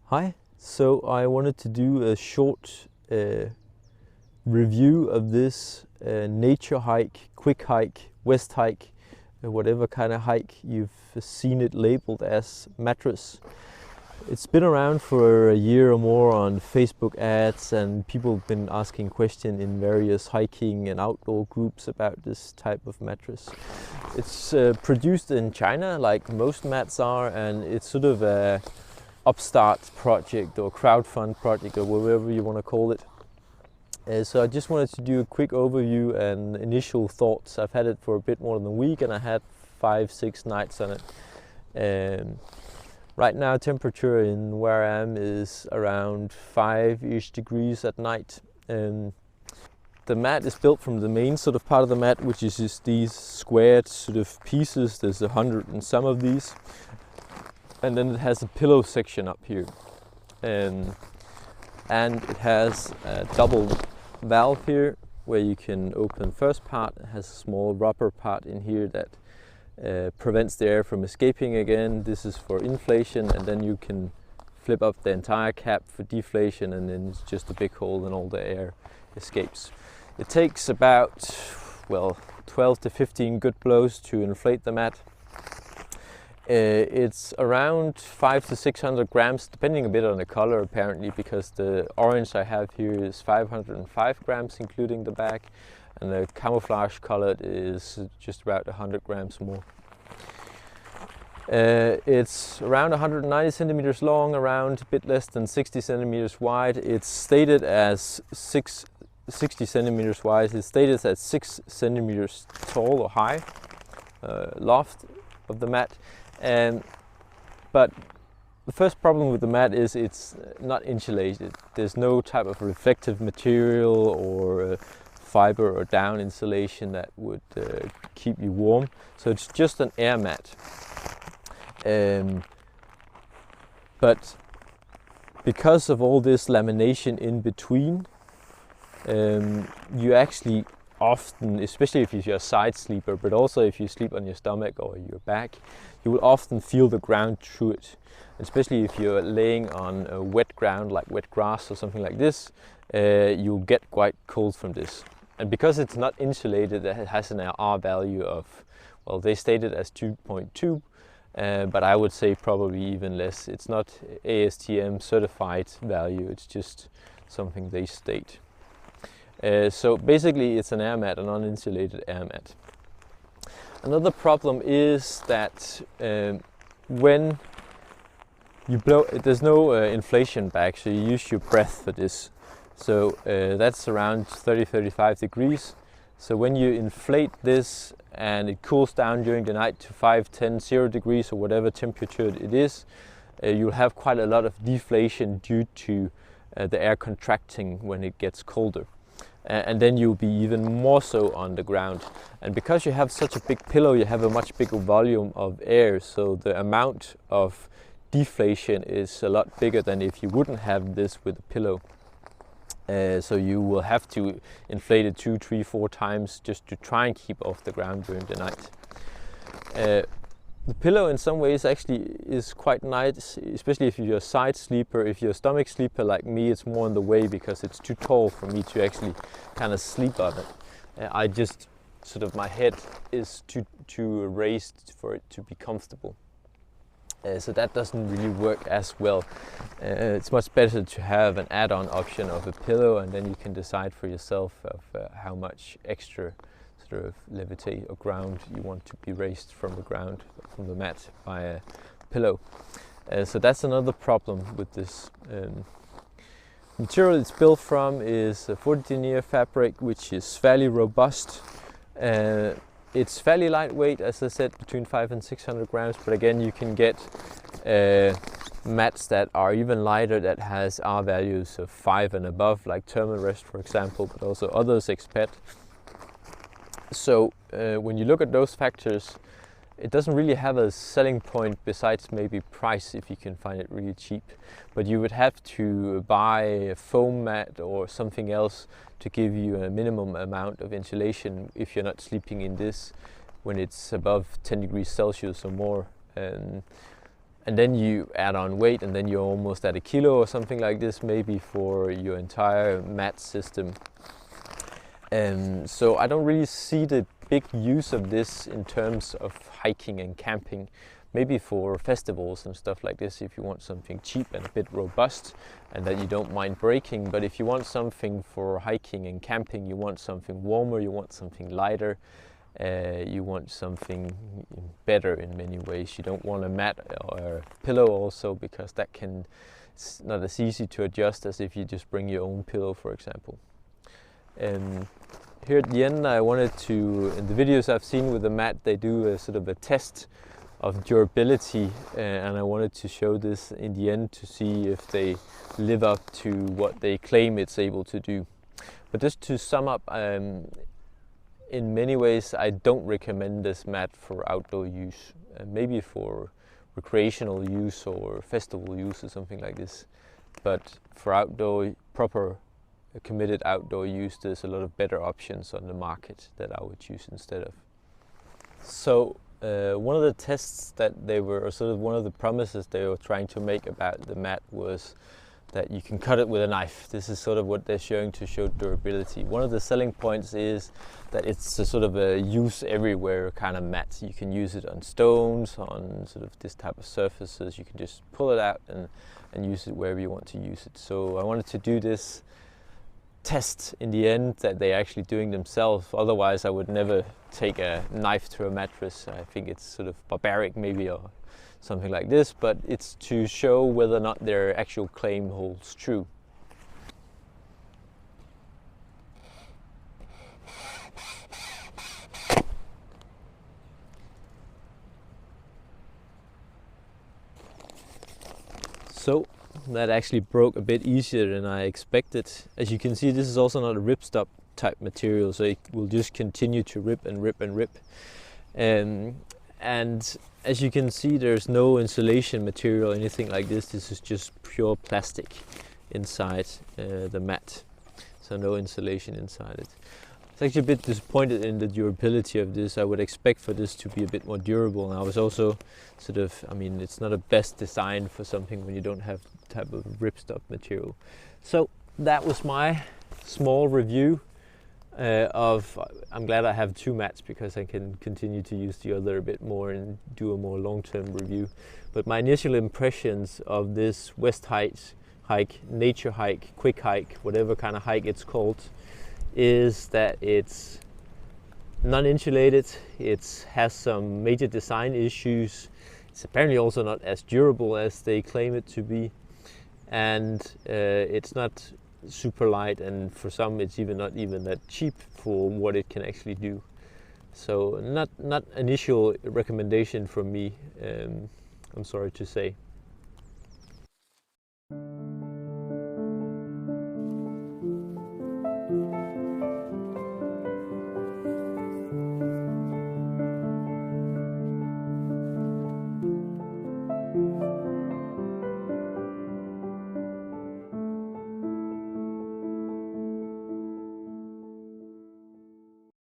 Hi, so I wanted to do a short review of this Naturehike, Quickhike, Westhike, whatever kind of hike you've seen it labeled as mattress. It's been around for a year or more on Facebook ads, and people have been asking questions in various hiking and outdoor groups about this type of mattress. It's produced in China like most mats are, and it's sort of a upstart project or crowdfund project or whatever you want to call it. So I just wanted to do a quick overview and initial thoughts. I've had it for a bit more than a week and I had 5-6 nights on it. Right now temperature in where I am is around 5-ish degrees at night. The mat is built from the main sort of part of the mat, which is just these squared sort of pieces. There's 100 and some of these. And then it has a pillow section up here, and it has a double valve here where you can open the first part. It has a small rubber part in here that prevents the air from escaping again. This is for inflation, and then you can flip up the entire cap for deflation, and then it's just a big hole and all the air escapes. It takes about 12 to 15 good blows to inflate the mat. It's around 500 to 600 grams, depending a bit on the color apparently, because the orange I have here is 505 grams including the bag, and the camouflage colored is just about 100 grams more. It's around 190 centimeters long, around a bit less than 60 centimeters wide. It's stated as 60 centimeters wide. It's stated as 6 centimeters tall or high, loft of the mat. But the first problem with the mat is it's not insulated. There's no type of reflective material or fiber or down insulation that would keep you warm. So it's just an air mat. But because of all this lamination in between, you actually often, especially if you're a side sleeper, but also if you sleep on your stomach or your back, you will often feel the ground through it. Especially if you're laying on a wet ground like wet grass or something like this, you'll get quite cold from this. And because it's not insulated, it has an R value of, well, they state it as 2.2, but I would say probably even less. It's not ASTM certified value, it's just something they state. So basically it's an air mat, an uninsulated air mat. Another problem is that when you blow, there's no inflation bag, so you use your breath for this. So that's around 30-35 degrees. So when you inflate this and it cools down during the night to 5, 10, 0 degrees or whatever temperature it is, you'll have quite a lot of deflation due to the air contracting when it gets colder. And then you'll be even more so on the ground. And because you have such a big pillow, you have a much bigger volume of air, so the amount of deflation is a lot bigger than if you wouldn't have this with a pillow. So you will have to inflate it 2, 3, 4 times just to try and keep off the ground during the night. The pillow in some ways actually is quite nice, especially if you're a side sleeper. If you're a stomach sleeper like me, it's more in the way because it's too tall for me to actually kind of sleep on it. I just sort of, my head is too raised for it to be comfortable. So that doesn't really work as well. It's much better to have an add-on option of a pillow, and then you can decide for yourself of how much extra sort of levitate or ground you want to be raised from the ground, from the mat, by a pillow. So that's another problem with this. Material it's built from is a 40 denier fabric, which is fairly robust. It's fairly lightweight, as I said, between 500 and 600 grams, but again you can get mats that are even lighter, that has R values of 5 and above, like Thermarest for example, but also others expat. So when you look at those factors, it doesn't really have a selling point besides maybe price, if you can find it really cheap. But you would have to buy a foam mat or something else to give you a minimum amount of insulation if you're not sleeping in this when it's above 10 degrees Celsius or more. And and then you add on weight, and then you're almost at a kilo or something like this, maybe for your entire mat system. So I don't really see the big use of this in terms of hiking and camping. Maybe for festivals and stuff like this, if you want something cheap and a bit robust and that you don't mind breaking. But if you want something for hiking and camping, you want something warmer, you want something lighter, you want something better in many ways. You don't want a mat or a pillow also, because it's not as easy to adjust as if you just bring your own pillow, for example. Here at the end, I wanted to, in the videos I've seen with the mat, they do a sort of a test of durability, and I wanted to show this in the end to see if they live up to what they claim it's able to do. But just to sum up, in many ways I don't recommend this mat for outdoor use, maybe for recreational use or festival use or something like this. But for outdoor, proper committed outdoor use, there's a lot of better options on the market that I would choose instead of. So one of the tests that they were, or sort of one of the promises they were trying to make about the mat was that you can cut it with a knife. This is sort of what they're showing to show durability. One of the selling points is that it's a sort of a use everywhere kind of mat. You can use it on stones, on sort of this type of surfaces. You can just pull it out and use it wherever you want to use it. So I wanted to do this test in the end that they're actually doing themselves. Otherwise I would never take a knife to a mattress. I think it's sort of barbaric maybe, or something like this, but it's to show whether or not their actual claim holds true. So that actually broke a bit easier than I expected. As you can see, this is also not a ripstop type material, so it will just continue to rip and rip and rip. And as you can see, there's no insulation material, anything like this. This is just pure plastic inside the mat, so no insulation inside it. I was actually a bit disappointed in the durability of this. I would expect for this to be a bit more durable, and I was also sort of, I mean, it's not a best design for something when you don't have the type of ripstop material. So that was my small review I'm glad I have two mats, because I can continue to use the other a bit more and do a more long-term review. But my initial impressions of this Westhike, Naturehike, Quickhike, whatever kind of hike it's called, is that it's non-insulated, it has some major design issues, it's apparently also not as durable as they claim it to be, and it's not super light, and for some it's not even that cheap for what it can actually do. So not initial recommendation from me, I'm sorry to say.